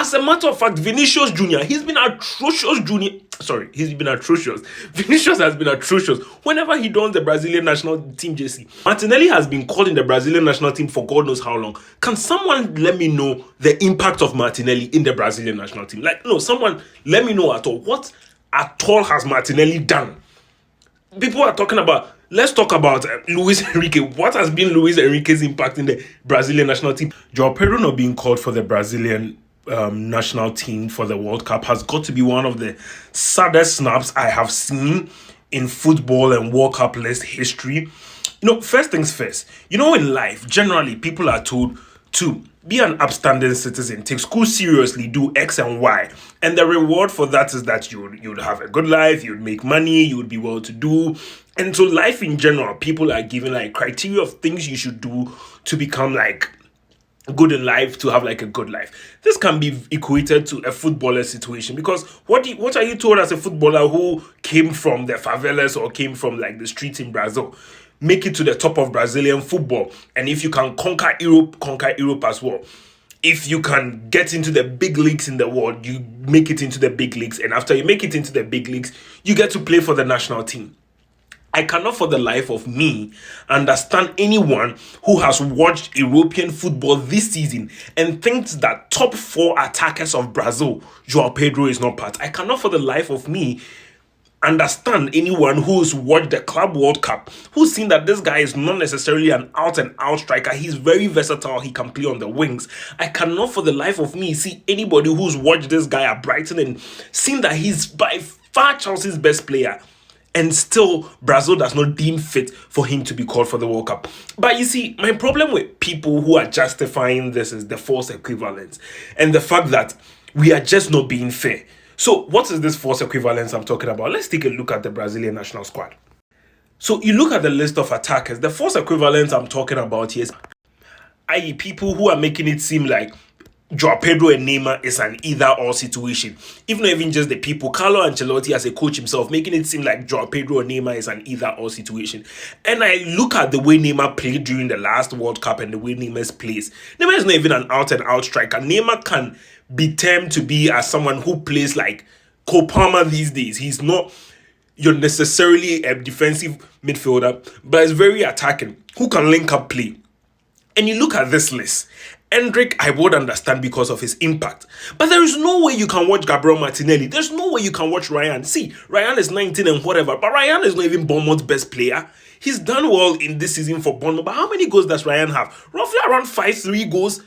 As a matter of fact, Vinicius Jr., he's been atrocious. He's been atrocious. Vinicius has been atrocious whenever he dons the Brazilian national team jersey. Martinelli has been called in the Brazilian national team for God knows how long. Can someone let me know the impact of Martinelli in the Brazilian national team? Like, no, someone let me know at all. What at all has Martinelli done? People are talking about, let's talk about Luis Enrique. What has been Luis Enrique's impact in the Brazilian national team? Joao Pedro not being called for the Brazilian national team for the World Cup has got to be one of the saddest snaps I have seen in football and World Cup list history. First things first, in life, generally, people are told to be an upstanding citizen, take school seriously, do X and Y. And the reward for that is that you'd have a good life, you'd make money, you would be well to do. And so life in general, people are given like criteria of things you should do to become like good in life, to have like a good life. This can be equated to a footballer situation, because what are you told as a footballer who came from the favelas or came from like the streets in Brazil? Make it to the top of Brazilian football, and if you can conquer Europe as well. If you can get into the big leagues in the world, you make it into the big leagues, and after you make it into the big leagues, you get to play for the national team. I cannot for the life of me understand anyone who has watched European football this season and thinks that top 4 attackers of Brazil, Joao Pedro, is not part. I cannot for the life of me understand anyone who's watched the Club World Cup, who's seen that this guy is not necessarily an out-and-out striker. He's very versatile. He can play on the wings. I cannot for the life of me see anybody who's watched this guy at Brighton and seen that he's by far Chelsea's best player. And still, Brazil does not deem fit for him to be called for the World Cup. But you see, my problem with people who are justifying this is the false equivalence and the fact that we are just not being fair. So what is this false equivalence I'm talking about? Let's take a look at the Brazilian national squad. So you look at the list of attackers. The false equivalence I'm talking about here is, i.e., people who are making it seem like Joao Pedro and Neymar is an either-or situation. Even just the people, Carlo Ancelotti as a coach himself, making it seem like Joao Pedro and Neymar is an either-or situation. And I look at the way Neymar played during the last World Cup and the way Neymar plays. Neymar is not even an out-and-out striker. Neymar can be termed to be as someone who plays like Cole Palmer these days. He's not necessarily a defensive midfielder, but is very attacking, who can link up play. And you look at this list, Endrick, I would understand because of his impact. But there is no way you can watch Gabriel Martinelli. There's no way you can watch Ryan. See, Ryan is 19 and whatever, but Ryan is not even Bournemouth's best player. He's done well in this season for Bournemouth, but how many goals does Ryan have? Roughly around 3 goals.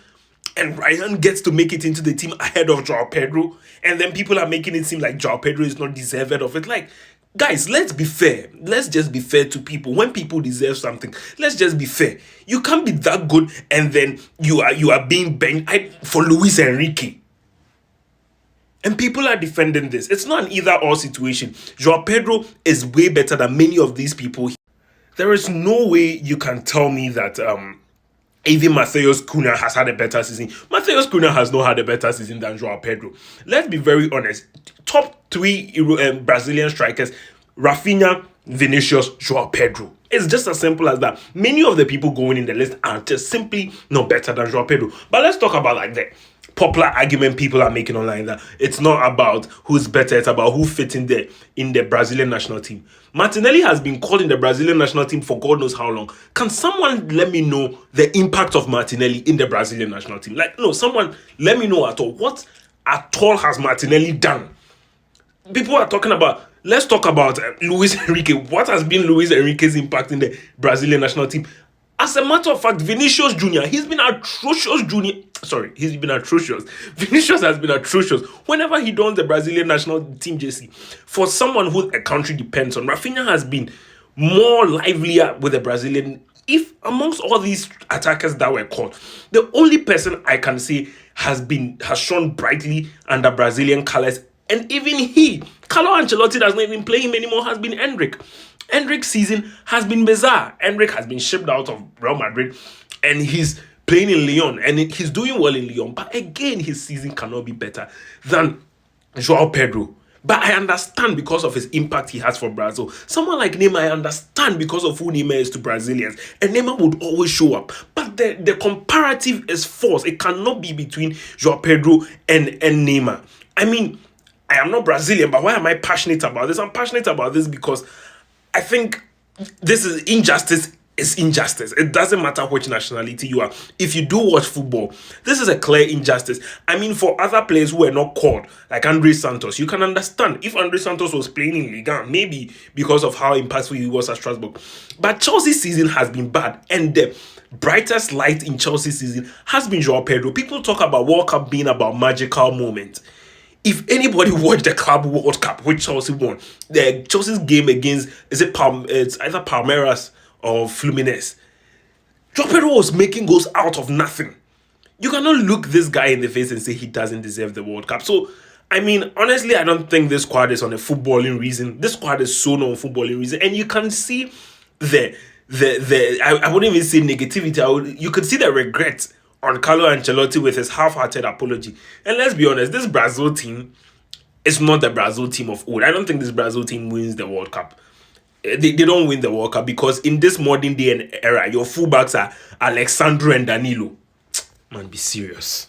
And Ryan gets to make it into the team ahead of Joao Pedro. And then people are making it seem like Joao Pedro is not deserved of it. Like, guys, let's be fair. Let's just be fair to people. When people deserve something, let's just be fair. You can't be that good and then you are being benched for Luis Enrique. And people are defending this. It's not an either-or situation. Joao Pedro is way better than many of these people. There is no way you can tell me that even Matheus Cunha has had a better season. Matheus Cunha has not had a better season than Joao Pedro. Let's be very honest. Top 3 Brazilian strikers, Rafinha, Vinicius, Joao Pedro. It's just as simple as that. Many of the people going in the list are just simply not better than Joao Pedro. But let's talk about like the popular argument people are making online that it's not about who's better, it's about who fits in the Brazilian national team. Martinelli has been called in the Brazilian national team for God knows how long. Can someone let me know the impact of Martinelli in the Brazilian national team? Like, no, someone let me know at all. What at all has Martinelli done? People are talking about, let's talk about Luis Enrique. What has been Luis Enrique's impact in the Brazilian national team? As a matter of fact, Vinicius Jr., he's been atrocious. Vinicius has been atrocious whenever he dons the Brazilian national team jersey. For someone who a country depends on, Rafinha has been more livelier with the Brazilian. If amongst all these attackers that were called, the only person I can say has shone brightly under Brazilian colors, and even Carlo Ancelotti does not even play him anymore, has been Endrick. Endrick's season has been bizarre. Endrick has been shipped out of Real Madrid and he's playing in Lyon and he's doing well in Lyon. But again, his season cannot be better than Joao Pedro. But I understand because of his impact he has for Brazil. Someone like Neymar, I understand because of who Neymar is to Brazilians. And Neymar would always show up. But the comparative is false. It cannot be between Joao Pedro and Neymar. I mean, I am not Brazilian, but why am I passionate about this? I'm passionate about this because I think this is injustice. Is injustice. It doesn't matter which nationality you are. If you do watch football, this is a clear injustice. I mean, for other players who were not called, like Andre Santos, you can understand if Andre Santos was playing in Ligue 1, maybe because of how impactful he was at Strasbourg. But Chelsea's season has been bad, and the brightest light in Chelsea's season has been Joao Pedro. People talk about World Cup being about magical moments. If anybody watched the Club World Cup, which Chelsea won, the Chelsea's game against it's either Palmeiras or Fluminense, Joao Pedro was making goals out of nothing. You cannot look this guy in the face and say he doesn't deserve the World Cup. So, I mean, honestly, I don't think this squad is on a footballing reason. This squad is so on footballing reason, and you can see I wouldn't even say negativity. You could see the regret on Carlo Ancelotti with his half-hearted apology. And let's be honest, this Brazil team is not the Brazil team of old. I don't think this Brazil team wins the World Cup. They don't win the World Cup because in this modern day and era, your fullbacks are Alexandro and Danilo. Man, be serious.